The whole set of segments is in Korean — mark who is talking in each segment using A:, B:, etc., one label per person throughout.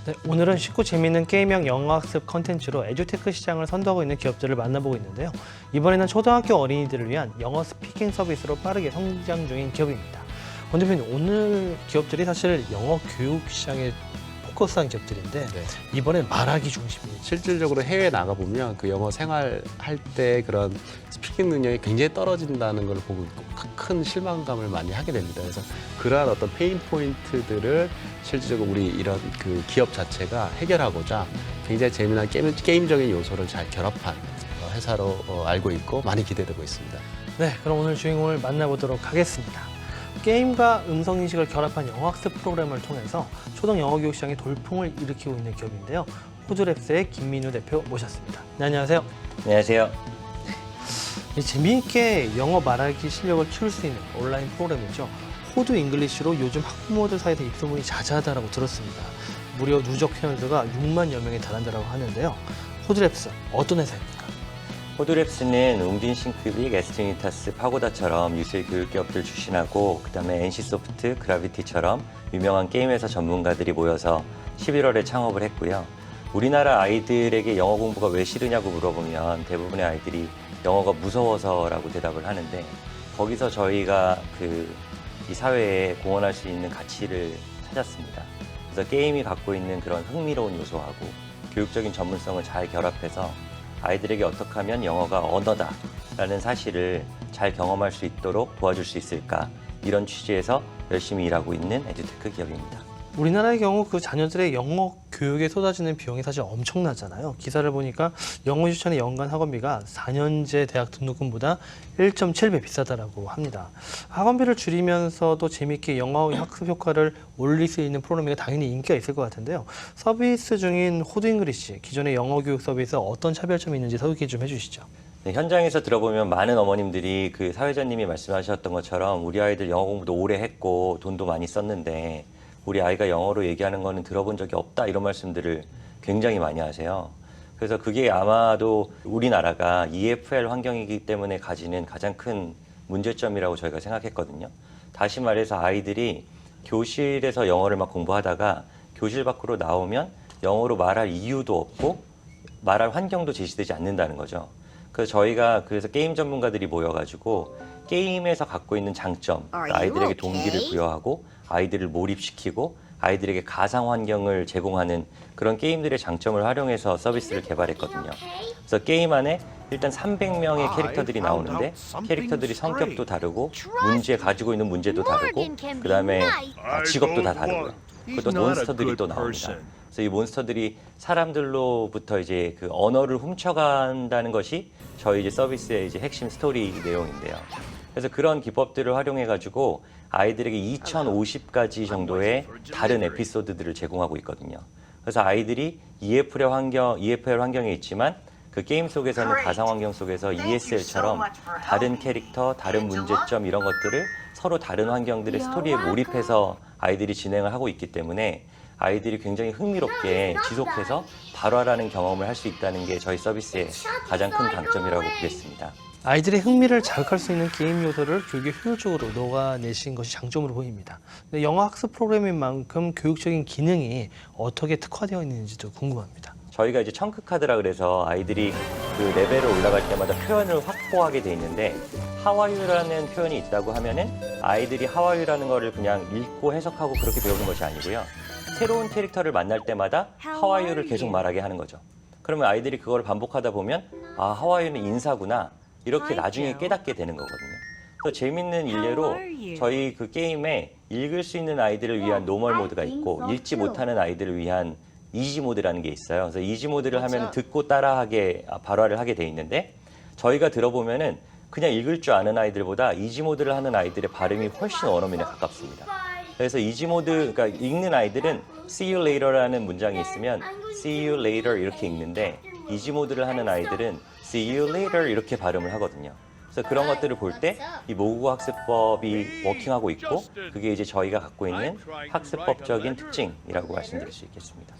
A: 네, 오늘은 쉽고 재미있는 게임형 영어학습 컨텐츠로 에듀테크 시장을 선도하고 있는 기업들을 만나보고 있는데요. 이번에는 초등학교 어린이들을 위한 영어 스피킹 서비스로 빠르게 성장 중인 기업입니다. 권 대표님, 오늘 기업들이 사실 영어 교육 시장에 포커스한 기업들인데 이번엔 말하기 중심이에요.
B: 실질적으로 해외에 나가보면 그 영어 생활할 때 그런 스피킹 능력이 굉장히 떨어진다는 걸 보고 큰 실망감을 많이 하게 됩니다. 그래서 그러한 어떤 페인 포인트들을 실질적으로 우리 이런 그 기업 자체가 해결하고자 굉장히 재미난 게임적인 요소를 잘 결합한 회사로 알고 있고 많이 기대되고 있습니다.
A: 네, 그럼 오늘 주인공을 만나보도록 하겠습니다. 게임과 음성인식을 결합한 영어학습 프로그램을 통해서 초등 영어교육 시장에 돌풍을 일으키고 있는 기업인데요. 호두랩스의 김민우 대표 모셨습니다. 네, 안녕하세요.
C: 안녕하세요.
A: 재미있게 영어 말하기 실력을 키울 수 있는 온라인 프로그램이죠. 호두 잉글리시로 요즘 학부모들 사이에서 입소문이 자자하다고 들었습니다. 무려 누적 회원수가 6만여 명에 달한다고 하는데요. 호두랩스, 어떤 회사입니까?
C: 호두랩스는 웅딘싱크빅, 에스트니타스, 파고다처럼 유수의 교육기업들 출신하고 그다음에 NC소프트, 그라비티처럼 유명한 게임 회사 전문가들이 모여서 11월에 창업을 했고요. 우리나라 아이들에게 영어 공부가 왜 싫으냐고 물어보면 대부분의 아이들이 영어가 무서워서라고 대답을 하는데 거기서 저희가 이 사회에 공헌할 수 있는 가치를 찾았습니다. 그래서 게임이 갖고 있는 그런 흥미로운 요소하고 교육적인 전문성을 잘 결합해서 아이들에게 어떻게 하면 영어가 언어다라는 사실을 잘 경험할 수 있도록 도와줄 수 있을까, 이런 취지에서 열심히 일하고 있는 에듀테크 기업입니다.
A: 우리나라의 경우 그 자녀들의 영어 교육에 쏟아지는 비용이 사실 엄청나잖아요. 기사를 보니까 영어 유치원의 연간 학원비가 4년제 대학 등록금보다 1.7배 비싸다라고 합니다. 학원비를 줄이면서도 재미있게 영어 학습 효과를 올릴 수 있는 프로그램이 당연히 인기가 있을 것 같은데요. 서비스 중인 호두 잉글리시, 기존의 영어 교육 서비스와 어떤 차별점이 있는지 소개 좀 해주시죠.
C: 네, 현장에서 들어보면 많은 어머님들이 그 사회자님이 말씀하셨던 것처럼 우리 아이들 영어 공부도 오래 했고 돈도 많이 썼는데 우리 아이가 영어로 얘기하는 거는 들어본 적이 없다, 이런 말씀들을 굉장히 많이 하세요. 그래서 그게 아마도 우리나라가 EFL 환경이기 때문에 가지는 가장 큰 문제점이라고 저희가 생각했거든요. 다시 말해서 아이들이 교실에서 영어를 막 공부하다가 교실 밖으로 나오면 영어로 말할 이유도 없고 말할 환경도 제시되지 않는다는 거죠. 그래서 저희가 게임 전문가들이 모여가지고 게임에서 갖고 있는 장점, 아이들에게 동기를 부여하고 아이들을 몰입시키고 아이들에게 가상 환경을 제공하는 그런 게임들의 장점을 활용해서 서비스를 개발했거든요. 그래서 게임 안에 일단 300명의 캐릭터들이 나오는데 캐릭터들이 성격도 다르고 가지고 있는 문제도 다르고 그다음에 직업도 다 다르고요. 그리고 또 몬스터들이 또 나옵니다. 그래서 이 몬스터들이 사람들로부터 이제 그 언어를 훔쳐간다는 것이 저희 이제 서비스의 이제 핵심 스토리 내용인데요. 그래서 그런 기법들을 활용해가지고 아이들에게 2050가지 정도의 다른 에피소드들을 제공하고 있거든요. 그래서 아이들이 EFL 환경에 있지만 그 게임 속에서는 가상 환경 속에서 ESL처럼 다른 캐릭터, 다른 문제점 이런 것들을 서로 다른 환경들의 스토리에 몰입해서 아이들이 진행을 하고 있기 때문에 아이들이 굉장히 흥미롭게 지속해서 발화라는 경험을 할 수 있다는 게 저희 서비스의 가장 큰 강점이라고 보겠습니다.
A: 아이들의 흥미를 자극할 수 있는 게임 요소를 교육에 효율적으로 녹아내신 것이 장점으로 보입니다. 근데 영어 학습 프로그램인 만큼 교육적인 기능이 어떻게 특화되어 있는지도 궁금합니다.
C: 저희가 이제 청크 카드라 그래서 아이들이 그 레벨을 올라갈 때마다 표현을 확보하게 돼 있는데 하와이유라는 표현이 있다고 하면은 아이들이 하와이유라는 거를 그냥 읽고 해석하고 그렇게 배우는 것이 아니고요. 새로운 캐릭터를 만날 때마다 하와이유를 계속 말하게 하는 거죠. 그러면 아이들이 그걸 반복하다 보면 아, 하와이유는 인사구나, 이렇게 나중에 깨닫게 되는 거거든요. 그래서 재밌는 일례로 저희 그 게임에 읽을 수 있는 아이들을 위한 노멀 모드가 있고 읽지 못하는 아이들을 위한 이지 모드라는 게 있어요. 그래서 이지 모드를 하면 듣고 따라하게 발화를 하게 돼 있는데 저희가 들어보면은 그냥 읽을 줄 아는 아이들보다 이지 모드를 하는 아이들의 발음이 훨씬 원어민에 가깝습니다. 그래서 이지 모드, 그러니까 읽는 아이들은 see you later라는 문장이 있으면 see you later 이렇게 읽는데 이지 모드를 하는 아이들은 see you later 이렇게 발음을 하거든요. 그래서 그런 것들을 볼 때 이 모국어 학습법이 워킹하고 있고 그게 이제 저희가 갖고 있는 학습법적인 특징이라고 말씀드릴 수 있겠습니다.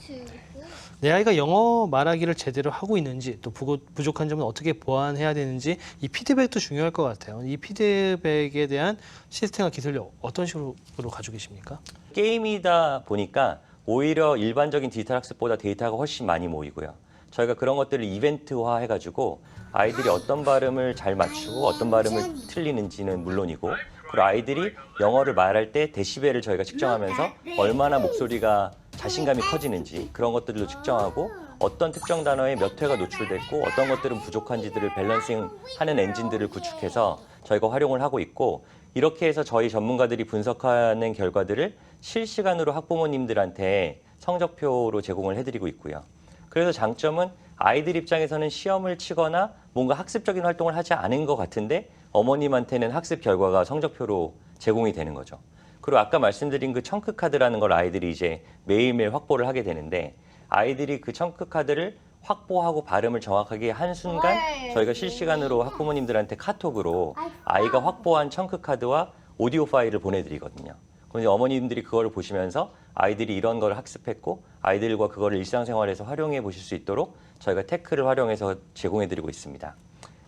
A: 내 아이가 영어 말하기를 제대로 하고 있는지 또 부족한 점은 어떻게 보완해야 되는지 이 피드백도 중요할 것 같아요. 이 피드백에 대한 시스템과 기술력 어떤 식으로 가지고 계십니까?
C: 게임이다 보니까 오히려 일반적인 디지털 학습보다 데이터가 훨씬 많이 모이고요. 저희가 그런 것들을 이벤트화 해가지고 아이들이 어떤 발음을 잘 맞추고 어떤 발음을 틀리는지는 물론이고, 그리고 아이들이 영어를 말할 때 데시벨을 저희가 측정하면서 얼마나 목소리가 자신감이 커지는지 그런 것들도 측정하고, 어떤 특정 단어에 몇 회가 노출됐고 어떤 것들은 부족한지들을 밸런싱하는 엔진들을 구축해서 저희가 활용을 하고 있고, 이렇게 해서 저희 전문가들이 분석하는 결과들을 실시간으로 학부모님들한테 성적표로 제공을 해드리고 있고요. 그래서 장점은 아이들 입장에서는 시험을 치거나 뭔가 학습적인 활동을 하지 않은 것 같은데 어머님한테는 학습 결과가 성적표로 제공이 되는 거죠. 그리고 아까 말씀드린 그 청크 카드라는 걸 아이들이 이제 매일매일 확보를 하게 되는데, 아이들이 그 청크 카드를 확보하고 발음을 정확하게 한 순간 저희가 실시간으로 학부모님들한테 카톡으로 아이가 확보한 청크 카드와 오디오 파일을 보내드리거든요. 그럼 이제 어머님들이 그걸 보시면서 아이들이 이런 걸 학습했고 아이들과 그거를 일상생활에서 활용해 보실 수 있도록 저희가 테크를 활용해서 제공해드리고 있습니다.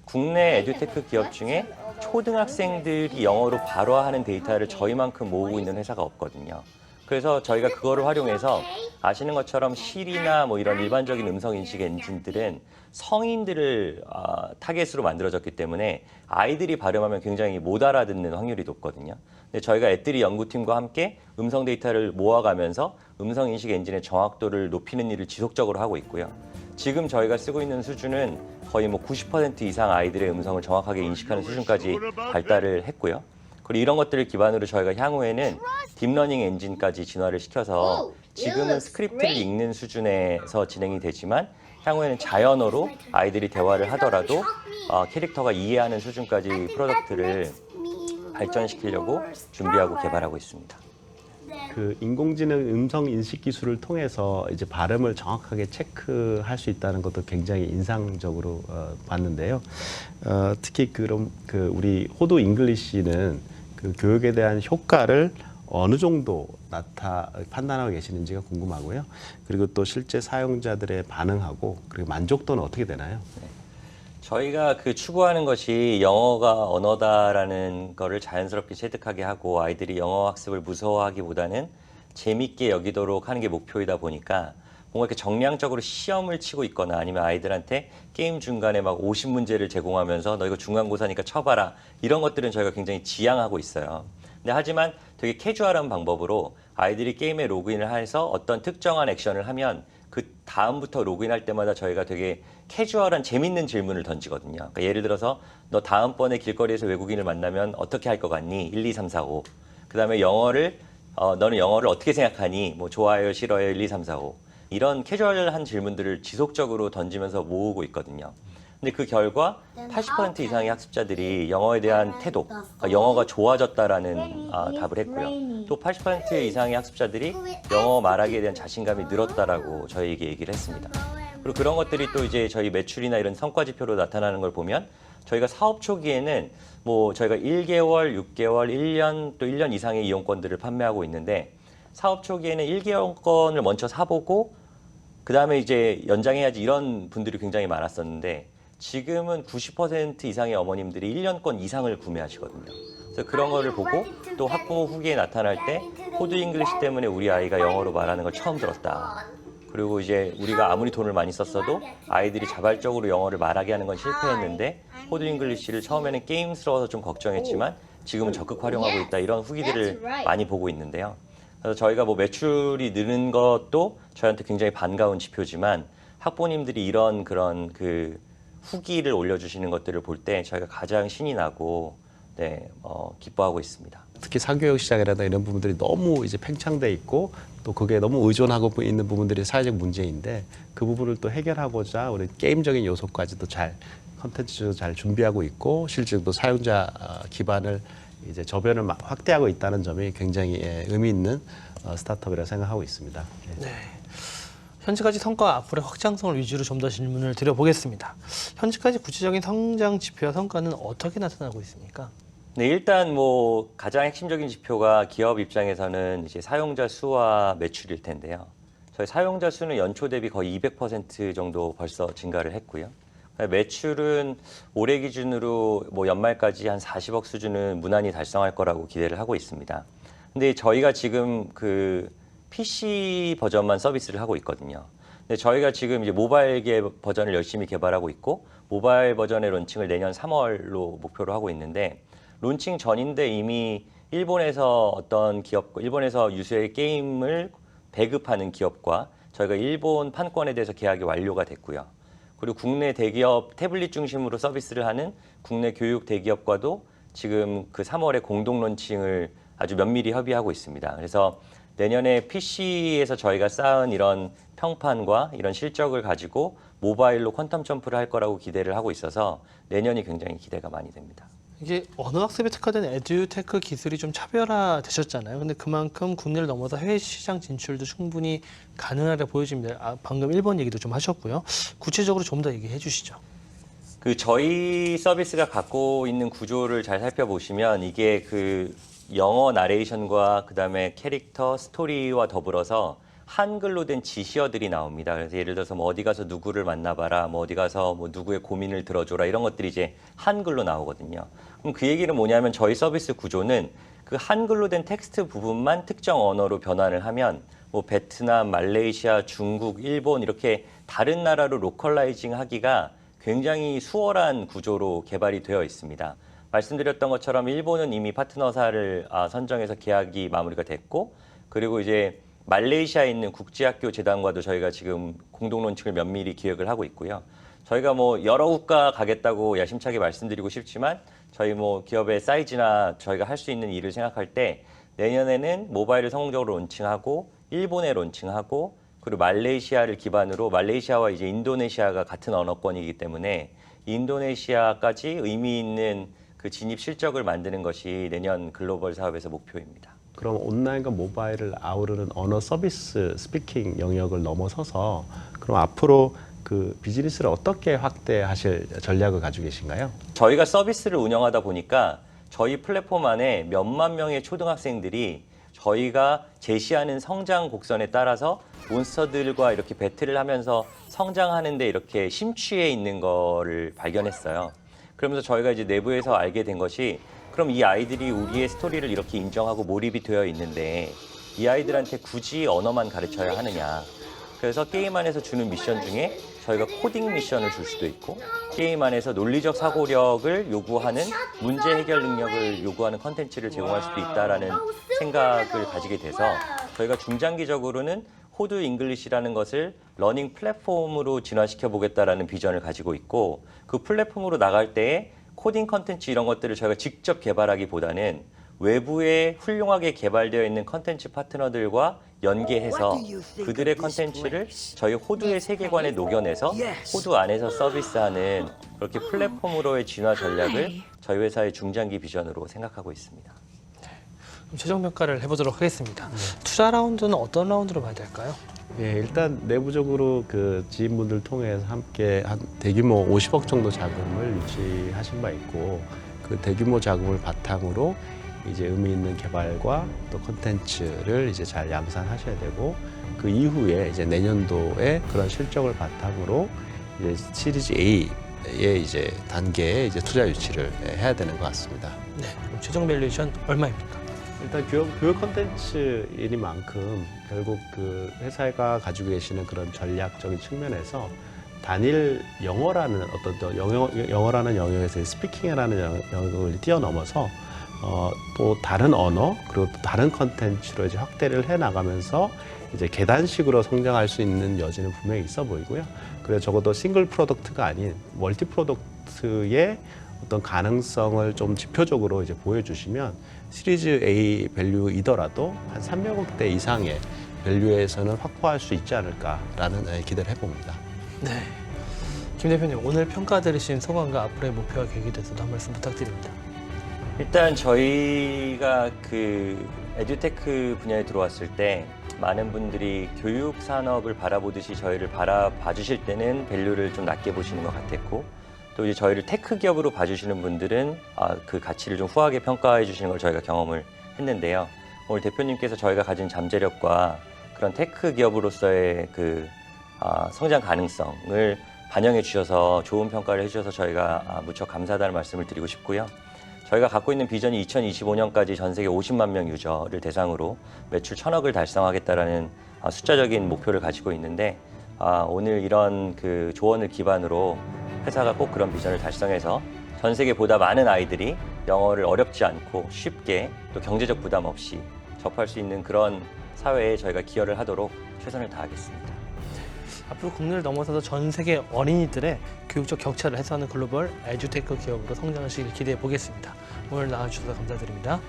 C: 국내 에듀테크 기업 중에 초등학생들이 영어로 발화하는 데이터를 저희만큼 모으고 있는 회사가 없거든요. 그래서 저희가 그거를 활용해서 아시는 것처럼 실이나 뭐 이런 일반적인 음성 인식 엔진들은 성인들을 타겟으로 만들어졌기 때문에 아이들이 발음하면 굉장히 못 알아듣는 확률이 높거든요. 근데 저희가 애들이 연구팀과 함께 음성 데이터를 모아가면서 음성 인식 엔진의 정확도를 높이는 일을 지속적으로 하고 있고요. 지금 저희가 쓰고 있는 수준은 거의 뭐 90% 이상 아이들의 음성을 정확하게 인식하는 수준까지 발달을 했고요. 그리고 이런 것들을 기반으로 저희가 향후에는 딥러닝 엔진까지 진화를 시켜서 지금은 스크립트를 읽는 수준에서 진행이 되지만 향후에는 자연어로 아이들이 대화를 하더라도 캐릭터가 이해하는 수준까지 프로덕트를 발전시키려고 준비하고 개발하고 있습니다.
B: 그 인공지능 음성 인식 기술을 통해서 이제 발음을 정확하게 체크할 수 있다는 것도 굉장히 인상적으로 봤는데요. 특히 그럼 그 우리 호두 잉글리시는 그 교육에 대한 효과를 어느 정도 판단하고 계시는지가 궁금하고요. 그리고 또 실제 사용자들의 반응하고 그리고 만족도는 어떻게 되나요?
C: 저희가 그 추구하는 것이 영어가 언어다라는 거를 자연스럽게 체득하게 하고 아이들이 영어 학습을 무서워하기보다는 재밌게 여기도록 하는 게 목표이다 보니까 뭔가 이렇게 정량적으로 시험을 치고 있거나 아니면 아이들한테 게임 중간에 막 50문제를 제공하면서 너 이거 중간고사니까 쳐봐라, 이런 것들은 저희가 굉장히 지양하고 있어요. 근데 하지만 되게 캐주얼한 방법으로 아이들이 게임에 로그인을 해서 어떤 특정한 액션을 하면 그 다음부터 로그인할 때마다 저희가 되게 캐주얼한 재밌는 질문을 던지거든요. 그러니까 예를 들어서 너 다음번에 길거리에서 외국인을 만나면 어떻게 할 것 같니? 1, 2, 3, 4, 5. 그다음에 영어를 너는 영어를 어떻게 생각하니? 뭐 좋아요, 싫어요, 1, 2, 3, 4, 5. 이런 캐주얼한 질문들을 지속적으로 던지면서 모으고 있거든요. 근데 그 결과 80% 이상의 학습자들이 영어에 대한 태도, 그러니까 영어가 좋아졌다라는 답을 했고요. 또 80% 이상의 학습자들이 영어 말하기에 대한 자신감이 늘었다라고 저희에게 얘기를 했습니다. 그리고 그런 것들이 또 이제 저희 매출이나 이런 성과 지표로 나타나는 걸 보면 저희가 사업 초기에는 뭐 저희가 1개월, 6개월, 1년 또 1년 이상의 이용권들을 판매하고 있는데, 사업 초기에는 1개월권을 먼저 사보고 그 다음에 이제 연장해야지 이런 분들이 굉장히 많았었는데, 지금은 90% 이상의 어머님들이 1년권 이상을 구매하시거든요. 그래서 그런 거를 보고 또 학부모 후기에 나타날 때 호두 잉글리시 때문에 우리 아이가 영어로 말하는 걸 처음 들었다. 그리고 이제 우리가 아무리 돈을 많이 썼어도 아이들이 자발적으로 영어를 말하게 하는 건 실패했는데 호두 잉글리시를 처음에는 게임스러워서 좀 걱정했지만 지금은 적극 활용하고 있다, 이런 후기들을 많이 보고 있는데요. 그래서 저희가 뭐 매출이 느는 것도 저희한테 굉장히 반가운 지표지만 학부모님들이 이런 그런 그 후기를 올려주시는 것들을 볼 때 저희가 가장 신이 나고 기뻐하고 있습니다.
B: 특히 사교육 시장이라든가 이런 부분들이 너무 이제 팽창돼 있고 또 그게 너무 의존하고 있는 부분들이 사회적 문제인데, 그 부분을 또 해결하고자 우리 게임적인 요소까지도 잘 컨텐츠도 잘 준비하고 있고 실제로 사용자 기반을 이제 저변을 확대하고 있다는 점이 굉장히 의미 있는 스타트업이라고 생각하고 있습니다.
A: 네. 현재까지 성과 앞으로의 확장성을 위주로 좀 더 질문을 드려보겠습니다. 현재까지 구체적인 성장 지표와 성과는 어떻게 나타나고 있습니까?
C: 네, 일단 뭐 가장 핵심적인 지표가 기업 입장에서는 이제 사용자 수와 매출일 텐데요. 저희 사용자 수는 연초 대비 거의 200% 정도 벌써 증가를 했고요. 매출은 올해 기준으로 뭐 연말까지 한 40억 수준은 무난히 달성할 거라고 기대를 하고 있습니다. 근데 저희가 지금 그 PC 버전만 서비스를 하고 있거든요. 근데 저희가 지금 이제 모바일계 버전을 열심히 개발하고 있고 모바일 버전의 론칭을 내년 3월로 목표로 하고 있는데 론칭 전인데 이미 일본에서 어떤 기업, 일본에서 유수의 게임을 배급하는 기업과 저희가 일본 판권에 대해서 계약이 완료가 됐고요. 그리고 국내 대기업 태블릿 중심으로 서비스를 하는 국내 교육 대기업과도 지금 그 3월에 공동 론칭을 아주 면밀히 협의하고 있습니다. 그래서 내년에 PC에서 저희가 쌓은 이런 평판과 이런 실적을 가지고 모바일로 퀀텀 점프를 할 거라고 기대를 하고 있어서 내년이 굉장히 기대가 많이 됩니다.
A: 이게 언어 학습에 특화된 에듀테크 기술이 좀 차별화되셨잖아요. 근데 그만큼 국내를 넘어서 해외 시장 진출도 충분히 가능하다 보여집니다. 방금 일본 얘기도 좀 하셨고요. 구체적으로 좀 더 얘기해 주시죠.
C: 그 저희 서비스가 갖고 있는 구조를 잘 살펴보시면 이게 그 영어 나레이션과 그다음에 캐릭터, 스토리와 더불어서 한글로 된 지시어들이 나옵니다. 그래서 예를 들어서 뭐 어디 가서 누구를 만나봐라, 뭐 어디 가서 뭐 누구의 고민을 들어줘라 이런 것들이 이제 한글로 나오거든요. 그럼 그 얘기는 뭐냐면 저희 서비스 구조는 그 한글로 된 텍스트 부분만 특정 언어로 변환을 하면 뭐 베트남, 말레이시아, 중국, 일본 이렇게 다른 나라로 로컬라이징 하기가 굉장히 수월한 구조로 개발이 되어 있습니다. 말씀드렸던 것처럼 일본은 이미 파트너사를 선정해서 계약이 마무리가 됐고 그리고 이제 말레이시아에 있는 국제학교 재단과도 저희가 지금 공동 론칭을 면밀히 기획을 하고 있고요. 저희가 뭐 여러 국가 가겠다고 야심차게 말씀드리고 싶지만 저희 뭐 기업의 사이즈나 저희가 할 수 있는 일을 생각할 때 내년에는 모바일을 성공적으로 론칭하고 일본에 론칭하고 그리고 말레이시아를 기반으로 말레이시아와 이제 인도네시아가 같은 언어권이기 때문에 인도네시아까지 의미 있는 그 진입 실적을 만드는 것이 내년 글로벌 사업에서 목표입니다.
B: 그럼 온라인과 모바일을 아우르는 언어 서비스 스피킹 영역을 넘어서서 그럼 앞으로 그 비즈니스를 어떻게 확대하실 전략을 가지고 계신가요?
C: 저희가 서비스를 운영하다 보니까 저희 플랫폼 안에 몇만 명의 초등학생들이 저희가 제시하는 성장 곡선에 따라서 몬스터들과 이렇게 배틀을 하면서 성장하는데 이렇게 심취해 있는 거를 발견했어요. 그러면서 저희가 이제 내부에서 알게 된 것이 그럼 이 아이들이 우리의 스토리를 이렇게 인정하고 몰입이 되어 있는데 이 아이들한테 굳이 언어만 가르쳐야 하느냐. 그래서 게임 안에서 주는 미션 중에 저희가 코딩 미션을 줄 수도 있고 게임 안에서 논리적 사고력을 요구하는 문제 해결 능력을 요구하는 컨텐츠를 제공할 수도 있다라는 생각을 가지게 돼서 저희가 중장기적으로는 호두 잉글리시라는 것을 러닝 플랫폼으로 진화시켜 보겠다라는 비전을 가지고 있고 그 플랫폼으로 나갈 때에 코딩 컨텐츠 이런 것들을 저희가 직접 개발하기보다는 외부에 훌륭하게 개발되어 있는 컨텐츠 파트너들과 연계해서 그들의 컨텐츠를 저희 호두의 세계관에 녹여내서 호두 안에서 서비스하는 그렇게 플랫폼으로의 진화 전략을 저희 회사의 중장기 비전으로 생각하고 있습니다.
A: 그럼 최종 평가를 해보도록 하겠습니다. 투자 라운드는 어떤 라운드로 봐야 될까요?
B: 예, 일단 내부적으로 그 지인분들 통해서 함께 한 대규모 50억 정도 자금을 유치하신 바 있고 그 대규모 자금을 바탕으로 이제 의미 있는 개발과 또 콘텐츠를 이제 잘 양산하셔야 되고 그 이후에 이제 내년도에 그런 실적을 바탕으로 이제 시리즈 A의 이제 단계에 이제 투자 유치를 해야 되는 것 같습니다.
A: 네, 그럼 최종 밸류에이션 얼마입니까?
B: 일단 교육 콘텐츠이니만큼 결국 그 회사가 가지고 계시는 그런 전략적인 측면에서 단일 영어라는 어떤 또 영어라는 영역에서의 스피킹이라는 영역을 뛰어넘어서 또 다른 언어 그리고 또 다른 컨텐츠로 이제 확대를 해 나가면서 이제 계단식으로 성장할 수 있는 여지는 분명히 있어 보이고요. 그래서 적어도 싱글 프로덕트가 아닌 멀티 프로덕트의 어떤 가능성을 좀 지표적으로 이제 보여주시면 시리즈 A 밸류이더라도 한 300억대 이상의 밸류에서는 확보할 수 있지 않을까라는 기대를 해봅니다.
A: 네, 김 대표님 오늘 평가 들으신 소감과 앞으로의 목표와 계획에 대해서도 한 말씀 부탁드립니다.
C: 일단 저희가 그 에듀테크 분야에 들어왔을 때 많은 분들이 교육 산업을 바라보듯이 저희를 바라봐 주실 때는 밸류를 좀 낮게 보시는 것 같았고 또 이제 저희를 테크 기업으로 봐주시는 분들은 그 가치를 좀 후하게 평가해 주시는 걸 저희가 경험을 했는데요. 오늘 대표님께서 저희가 가진 잠재력과 그런 테크 기업으로서의 그 성장 가능성을 반영해 주셔서 좋은 평가를 해주셔서 저희가 무척 감사하다는 말씀을 드리고 싶고요. 저희가 갖고 있는 비전이 2025년까지 전 세계 50만 명 유저를 대상으로 매출 1,000억을 달성하겠다라는 숫자적인 목표를 가지고 있는데 오늘 이런 그 조언을 기반으로 회사가 꼭 그런 비전을 달성해서 전 세계보다 많은 아이들이 영어를 어렵지 않고 쉽게 또 경제적 부담 없이 접할 수 있는 그런 사회에 저희가 기여를 하도록 최선을 다하겠습니다.
A: 앞으로 국내를 넘어서서 전 세계 어린이들의 교육적 격차를 해소하는 글로벌 에듀테크 기업으로 성장하시길 기대해 보겠습니다. 오늘 나와주셔서 감사드립니다.